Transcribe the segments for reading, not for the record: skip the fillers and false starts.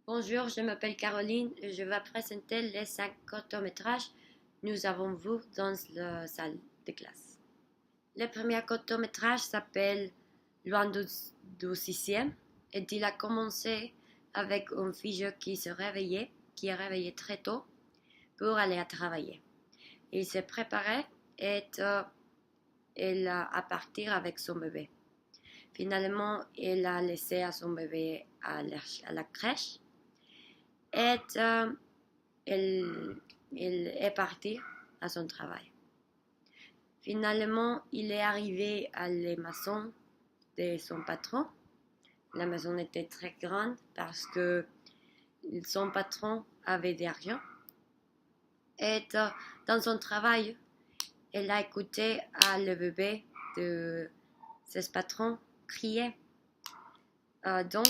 Bonjour, je m'appelle Caroline et je vais présenter les 5 courts-métrages que nous avons vus dans la salle de classe. Le premier court-métrage s'appelle Loin du sixième et il a commencé avec une fille qui est réveillée très tôt pour aller travailler. Il s'est préparé et elle a partir avec son bébé. Finalement, elle a laissé son bébé à la crèche. Et elle est partie à son travail. Finalement, il est arrivé à la maison de son patron. La maison était très grande parce que son patron avait de l'argent. Et dans son travail, elle a écouté le bébé de ce patron crier. Donc,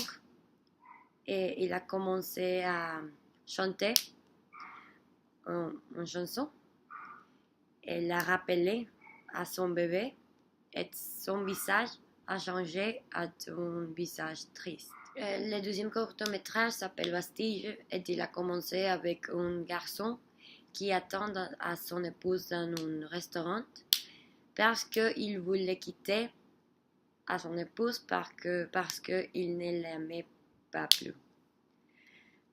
il a commencé à chanter une chanson. Elle a rappelé à son bébé et son visage a changé à un visage triste. Le deuxième court-métrage s'appelle Bastille et il a commencé avec un garçon qui attend à son épouse dans un restaurant parce qu'il voulait quitter à son épouse parce qu'il ne l'aimait pas plus.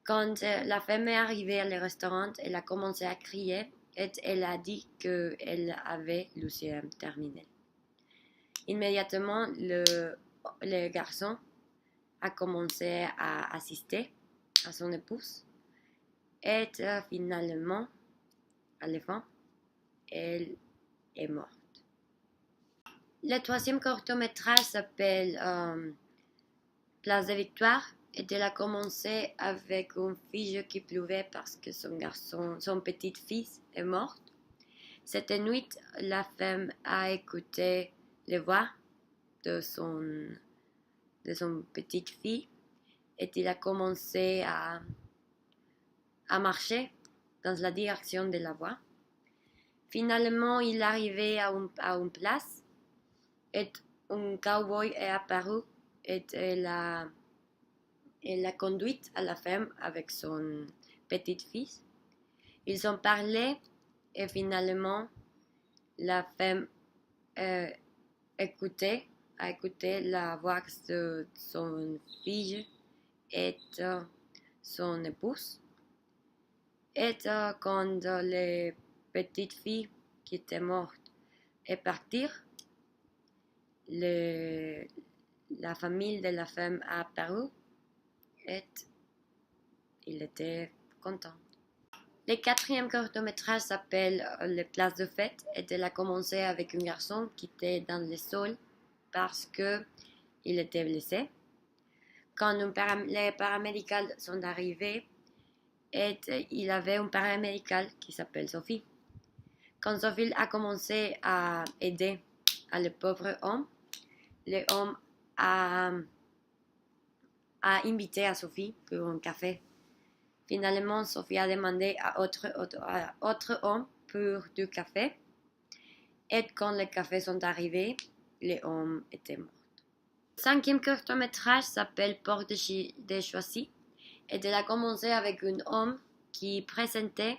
Quand la femme est arrivée au restaurant, elle a commencé à crier et elle a dit qu'elle avait le CM terminé. Immédiatement, le garçon a commencé à assister à son épouse et finalement, à la fin, elle est morte. Le troisième court-métrage s'appelle Place de Victoire et elle a commencé avec une fille qui pleuvait parce que son petit-fils est mort. Cette nuit, la femme a écouté les voix de son petite fille et il a commencé à marcher dans la direction de la voix. Finalement, il est arrivé à une place et un cowboy est apparu et elle a conduit à la femme avec son petit-fils. Ils ont parlé et finalement, la femme a écouté la voix de son fille et son épouse. Et quand la petite fille qui était morte est partie, la famille de la femme a apparu et il était content. Le quatrième court-métrage s'appelle Les places de fête et elle a commencé avec un garçon qui était dans le sol parce qu'il était blessé. Quand les paramédicaux sont arrivés, il avait un paramédical qui s'appelle Sophie. Quand Sophie a commencé à aider le pauvre homme, l'homme a invité à Sophie pour un café. Finalement, Sophie a demandé à autre homme pour du café. Et quand les cafés sont arrivés, l'homme était mort. Le cinquième court-métrage s'appelle Porte de Choisy. Et elle a commencé avec un homme qui présentait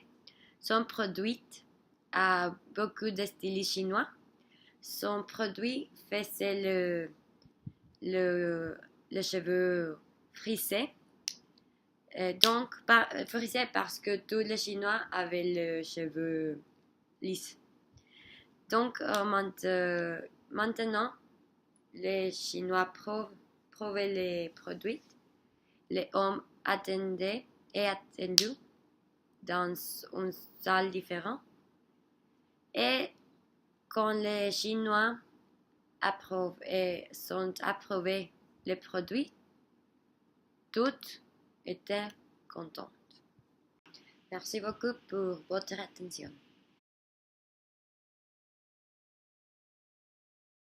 son produit à beaucoup de stylistes chinois. Son produit faisait le cheveu frisé. Donc, frisé parce que tous les Chinois avaient les cheveux lisses. Donc, maintenant, les Chinois provaient les produits. Les hommes attendu dans une salle différente. Et quand les Chinois sont approuvés les produits, toutes étaient contentes. Merci beaucoup pour votre attention.